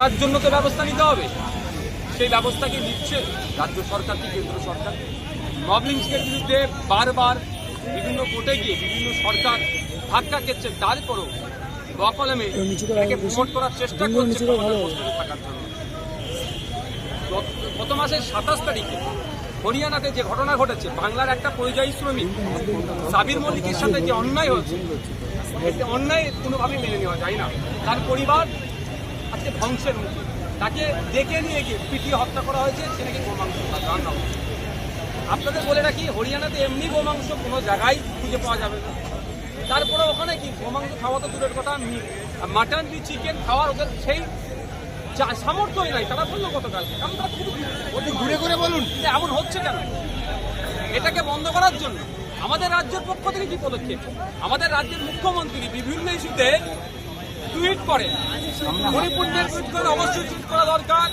তার জন্য তো ব্যবস্থা নিতে হবে। সেই ব্যবস্থা কি নিচ্ছে রাজ্য সরকার কি কেন্দ্র সরকার? মব লিঞ্চিংয়ের বিরুদ্ধে বারবার বিভিন্ন কোর্টে গিয়ে বিভিন্ন সরকার ধাক্কা খেচ্ছে, তারপরও বকলমে এটাকে প্রমোট করার চেষ্টা করছে থাকার জন্য। গত মাসের 27 তারিখে হরিয়ানাতে যে ঘটনা ঘটেছে, বাংলার একটা পরিযায়ী শ্রমিক সাবির মল্লিকের সাথে যে অন্যায় হয়েছে, অন্যায় কোনোভাবেই মেনে নেওয়া যায় না। তার পরিবার আজকে ধ্বংসের মুখে, তাকে ডেকে নিয়ে গিয়ে পিটিয়ে হত্যা করা হয়েছে, সেটাকে গোমাংস রান্না হচ্ছে। আপনাদের বলে রাখি, হরিয়ানাতে এমনি গোমাংস কোনো জায়গায় খুঁজে পাওয়া যাবে না। তারপরে ওখানে কি গোমাংস খাওয়া তো দূরের কথা, মাটন কি চিকেন খাওয়ার ওদের সেই সামর্থ্যই নাই। তারা বললো গতকালকে, কারণ তারা খুব ঘুরে ঘুরে বলুন এমন হচ্ছে কেন। এটাকে বন্ধ করার জন্য আমাদের রাজ্যের পক্ষ থেকে কি পদক্ষেপ? আমাদের রাজ্যের মুখ্যমন্ত্রী বিভিন্ন ইস্যুতে টুইট করেন, মণিপুর নিয়ে টুইট করেন, অবশ্যই টুইট করা দরকার।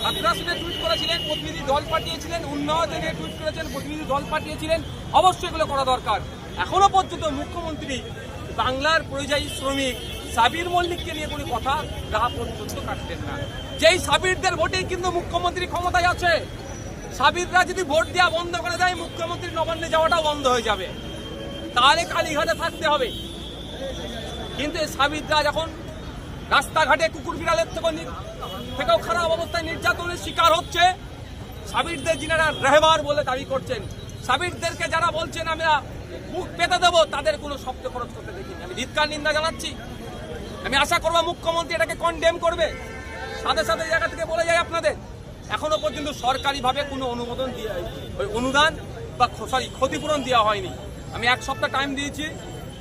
আদ্রাসনে টুইট করেছিলেন, প্রতিনিধি দল পাঠিয়েছিলেন, উন্নয়নে নিয়ে টুইট করেছেন, প্রতিনিধি দল পাঠিয়েছিলেন, অবশ্যই এগুলো করা দরকার। এখনো পর্যন্ত মুখ্যমন্ত্রী বাংলার পরিযায়ী শ্রমিক সাবির মল্লিককে নিয়ে কোনো কথা গা পর্যন্ত কাটতেন না। যেই সাবিরদের ভোটেই কিন্তু মুখ্যমন্ত্রী ক্ষমতায় আছে। সাবিররা যদি ভোট দেওয়া বন্ধ করে দেয়, মুখ্যমন্ত্রী নবান্নে যাওয়াটাও বন্ধ হয়ে যাবে, তাহলে কালীঘাটে থাকতে হবে। কিন্তু এই সাবিররা যখন রাস্তাঘাটে কুকুর বিড়ালের থেকেও খারাপ অবস্থায় নির্যাতনের শিকার হচ্ছে, সাবিরদের যিনারা রেহবার বলে দাবি করছেন, সাবিরদেরকে যারা বলছেন আমরা মুখ পেতে দেবো, তাদের কোনো শব্দ খরচ করতে দেখিনি। আমি ধিক্কার নিন্দা জানাচ্ছি। আমি আশা করবো মুখ্যমন্ত্রী এটাকে কন্ডেম করবে। সাথে সাথে জায়গা থেকে বলে যায় আপনাদের, এখনো পর্যন্ত সরকারিভাবে কোনো অনুদান বা ক্ষতিপূরণ দেওয়া হয়নি। আমি 1 সপ্তাহ টাইম দিয়েছি।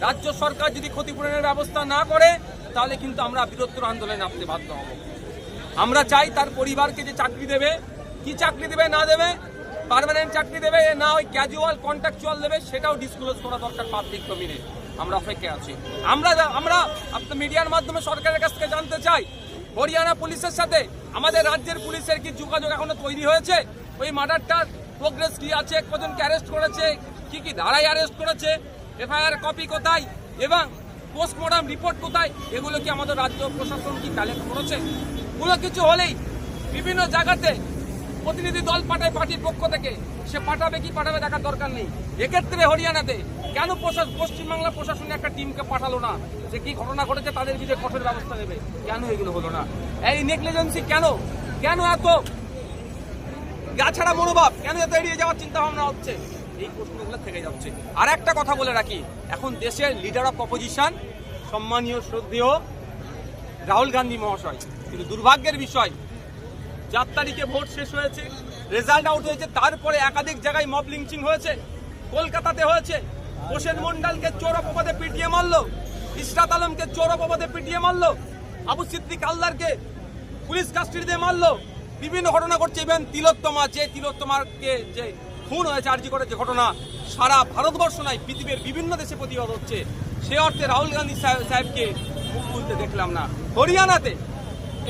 রাজ্য সরকার যদি ক্ষতিপূরণের ব্যবস্থা না করে, তাহলে কিন্তু আমরা বৃহত্তর আন্দোলনে নামতে বাধ্য হব। আমরা চাই তার পরিবারকে যে চাকরি দেবে, কি চাকরি দেবে না দেবে, পার্মানেন্ট চাকরি দেবে না ওই ক্যাজুয়াল কন্ট্রাকচুয়াল দেবে, সেটাও ডিসক্লোজ করা দরকার পাবলিক ডোমেইনে। আমরা অপেক্ষায় আছি। আমরা আপনার মিডিয়ার মাধ্যমে সরকারের কাছ থেকে জানতে চাই, হরিয়ানা পুলিশের সাথে আমাদের রাজ্যের পুলিশের কি যোগাযোগ এখনো তৈরি হয়েছে? ওই মার্ডারটার প্রোগ্রেস কি আছে, কজনকে অ্যারেস্ট করেছে, কি কি ধারায় অ্যারেস্ট করেছে, এফআইআর কপি কোথায় এবং পোস্টমর্টম রিপোর্ট কোথায়, এগুলো কি আমাদের রাজ্য প্রশাসন কি কালেক্ট করেছে? কোনো কিছু হলেই বিভিন্ন জায়গাতে প্রতিনিধি দল পাঠায় পার্টির পক্ষ থেকে, সে পাঠাবে কি পাঠাবে দেখার দরকার নেই। এক্ষেত্রে হরিয়ানাতে কেন পশ্চিমবাংলা প্রশাসনে একটা টিমকে পাঠালো না, যে কি ঘটনা ঘটেছে তাদের বিরুদ্ধে কঠোর ব্যবস্থা নেবে? কেন এগুলো হলো না? এই নেগলিজেন্সি কেন? কেন এত গাছাড়া মনোভাব? কেন এত এড়িয়ে যাওয়ার চিন্তা ভাবনা হচ্ছে? এই প্রশ্নগুলো থেকে যাচ্ছে। আর একটা কথা বলে রাখি, এখন দেশের লিডার অফ অপোজিশন সম্মানীয় শ্রদ্ধেয় রাহুল গান্ধী মহাশয়, কিন্তু দুর্ভাগ্যের বিষয় 4 তারিখে ভোট শেষ হয়েছে, রেজাল্ট আউট হয়েছে, তারপরে একাধিক জায়গায় মব লিঞ্চিং হয়েছে। কলকাতাতে হয়েছে, হোসেন মন্ডলকে চোর অপবাদে পিটিয়ে মারলো, ইশরাত আলমকে চোর অপবাদে পিটিয়ে মারলো, আবু সিদ্দিক আল্লাহকে পুলিশ কাস্টডিতে মারলো। বিভিন্ন ঘটনা ঘটছে। ইভেন তিলোত্তমাকে যে খুন হয়েছে আরজি করে, যে ঘটনা সারা ভারতবর্ষ নয় পৃথিবীর বিভিন্ন দেশে প্রতিবাদ হচ্ছে, সে অর্থে রাহুল গান্ধী সাহেবকে মুখ খুলতে দেখলাম না। হরিয়ানাতে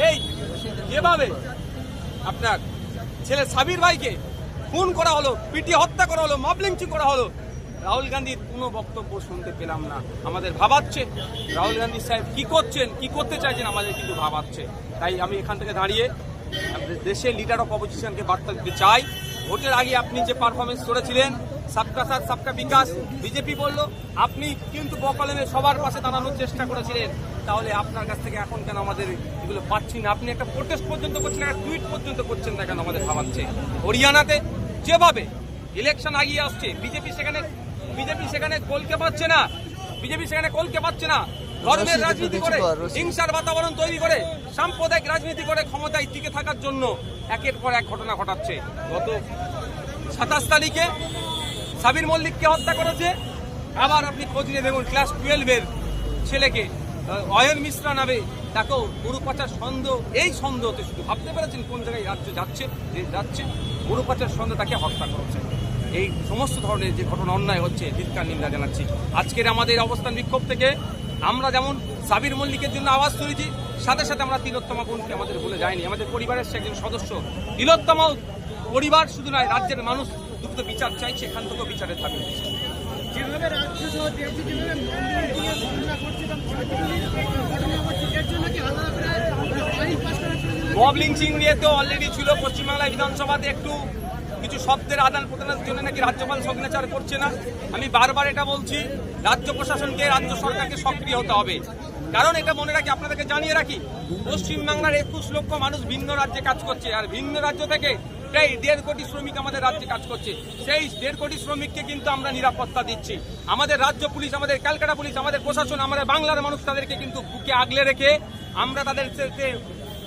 এই যেভাবে আপনার ছেলে সাবির ভাইকে খুন করা হলো, পিটিয়ে হত্যা করা হলো, মব লিঞ্চিং করা হলো, রাহুল গান্ধীর কোনো বক্তব্য শুনতে পেলাম না। আমাদের ভাবাচ্ছে রাহুল গান্ধী সাহেব কি করছেন, কি করতে চাইছেন, আমাদের কিন্তু ভাবাচ্ছে। তাই আমি এখান থেকে দাঁড়িয়ে দেশের লিডার অফ অপোজিশনকে বার্তা দিতে চাই, ভোটের আগে আপনি যে পারফরমেন্স করেছিলেন, সবকা সাথ সবকা বিকাশ, বিজেপি বলল, আপনি কিন্তু বকলমে সবার পাশে দাঁড়ানোর চেষ্টা করেছিলেন, তাহলে আপনার কাছ থেকে এখন কেন আমাদের এগুলো পাচ্ছি না? আপনি একটা প্রোটেস্ট পর্যন্ত করছেন, একটা টুইট পর্যন্ত করছেন না কেন? আমাদের ভাবাচ্ছে। হরিয়ানাতে যেভাবে ইলেকশন আগিয়ে আসছে, বিজেপি সেখানে কলকে পাচ্ছে না, ধর্মের রাজনীতি করে, হিংসার বাতাবরণ তৈরি করে, সাম্প্রদায়িক রাজনীতি করে ক্ষমতায় টিকে থাকার জন্য একের পর এক ঘটনা ঘটাচ্ছে। গত 27 তারিখে সাবির মল্লিককে হত্যা করেছে। আবার আপনি খোঁজ নিয়ে দেখুন, ক্লাস 12-এর ছেলেকে অয়ন মিশ্রা নামে, তাকেও গরু পাচার সন্দেহ, এই সন্দেহতে শুধু ভাবতে পেরেছেন কোন জায়গায় রাজ্য যাচ্ছে, গরু পাচার সন্দেহ তাকে হত্যা করেছে। এই সমস্ত ধরনের যে ঘটনা অন্যায় হচ্ছে, ধিক্কার নিন্দা জানাচ্ছি। আজকের আমাদের অবস্থান বিক্ষোভ থেকে আমরা যেমন সাবির মল্লিকের জন্য আওয়াজ তুলেছি, সাথে সাথে আমরা তিলোত্তমা বোনকে আমাদের ভুলে যায়নি। আমাদের পরিবারের সে একজন সদস্য। তিলোত্তমাও পরিবার শুধু নয়, রাজ্যের মানুষ দ্রুত বিচার চাইছে, এখান থেকেও বিচারের দাবি উঠছে। যেভাবে রাজ্য সহ দেশে যেভাবে ঘটনা ঘটছে এবং ঘটনা করছে, এর জন্য কি আলাদা করে মব লিঞ্চিং নিয়ে তো অলরেডি ছিল পশ্চিমবাংলায় বিধানসভাতে একটু কিছু শব্দের আদান প্রদানের জন্য নাকি রাজ্যপাল সিগনেচার করছে না। আমি বারবার এটা বলছি, রাজ্য প্রশাসনকে, রাজ্য সরকারকে সক্রিয় হতে হবে। কারণ এটা মনে রাখি, আপনাদেরকে জানিয়ে রাখি, পশ্চিমবাংলার 21 লক্ষ মানুষ ভিন্ন রাজ্যে কাজ করছে, আর ভিন্ন রাজ্য থেকে প্রায় 1.5 কোটি শ্রমিক আমাদের রাজ্যে কাজ করছে। সেই 1.5 কোটি শ্রমিককে কিন্তু আমরা নিরাপত্তা দিচ্ছি। আমাদের রাজ্য পুলিশ, আমাদের ক্যালকাটা পুলিশ, আমাদের প্রশাসন, আমাদের বাংলার মানুষ তাদেরকে কিন্তু বুকে আগলে রেখে আমরা তাদের সাথে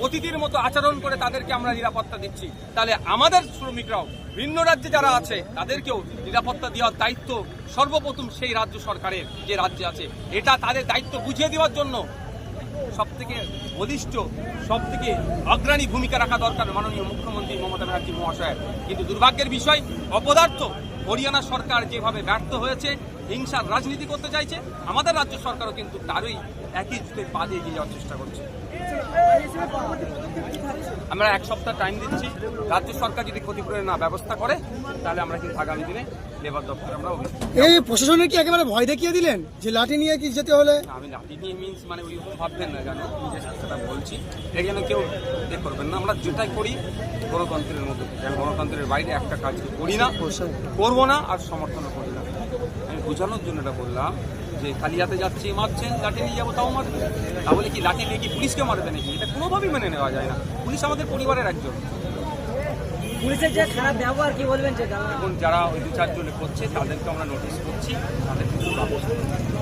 অতিথির মতো আচরণ করে তাদেরকে আমরা নিরাপত্তা দিচ্ছি। তাহলে আমাদের শ্রমিকরাও ভিন্ন রাজ্যে যারা আছে তাদেরকেও নিরাপত্তা দেওয়ার দায়িত্ব সর্বপ্রথম সেই রাজ্য সরকারের, যে রাজ্যে আছে। এটা তাদের দায়িত্ব বুঝিয়ে দেওয়ার জন্য সবথেকে বলিষ্ঠ, সবথেকে অগ্রণী ভূমিকা রাখা দরকার মাননীয় মুখ্যমন্ত্রী মমতা ব্যানার্জি মহাশয়। কিন্তু দুর্ভাগ্যের বিষয়, অপদার্থ হরিয়ানা সরকার যেভাবে ব্যর্থ হয়েছে, হিংসার রাজনীতি করতে চাইছে, আমাদের রাজ্য সরকারও কিন্তু তারই একই জুতে পা দিয়ে এগিয়ে যাওয়ার চেষ্টা করছে। আমরা 1 সপ্তাহ টাইম দিচ্ছি। রাজ্য সরকার যদি ক্ষতিপূরণের না ব্যবস্থা করে, তাহলে আমরা কিন্তু আগামী দিনে লেবার দপ্তরে আমরা এই প্রশাসনের কি একেবারে ভয় দেখিয়ে দিলেন যে লাঠি নিয়ে কি যেতে হলে? আমি লাঠি নিয়ে মিন্স মানে ওই ভাববেন না, জানো নিজের সেটা বলছি, এটা যেন কেউ করবেন না। আমরা যেটাই করি গণতন্ত্রের মধ্যে, গণতন্ত্রের বাইরে একটা কাজ করি না, করবো না, আর সমর্থনও করি না। আমি বোঝানোর জন্য এটা বললাম যে খালি হাতে যাচ্ছি, মারছেন, লাঠি নিয়ে যাবো তাও মারবে। তাহলে কি লাঠি নিয়ে কি পুলিশকে মারবে নাকি? এটা কোনোভাবেই মেনে নেওয়া যায় না। পুলিশ আমাদের পরিবারের একজন। পুলিশের যে খারাপ ব্যবহার কি বলবেন সেটা? এখন যারা ওই 2-4 জনে করছে তাদেরকে আমরা নোটিশ করছি, তাদেরকে ব্যবস্থা নেব।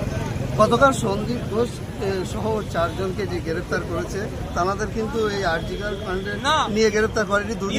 গতকাল সন্দীপ ঘোষ সহ 4 জনকে যে গ্রেফতার করেছে, তাদের কিন্তু এই আর্টিকেল কাণ্ডে না। নিয়ে গ্রেফতার করেনি, দুর্নীতি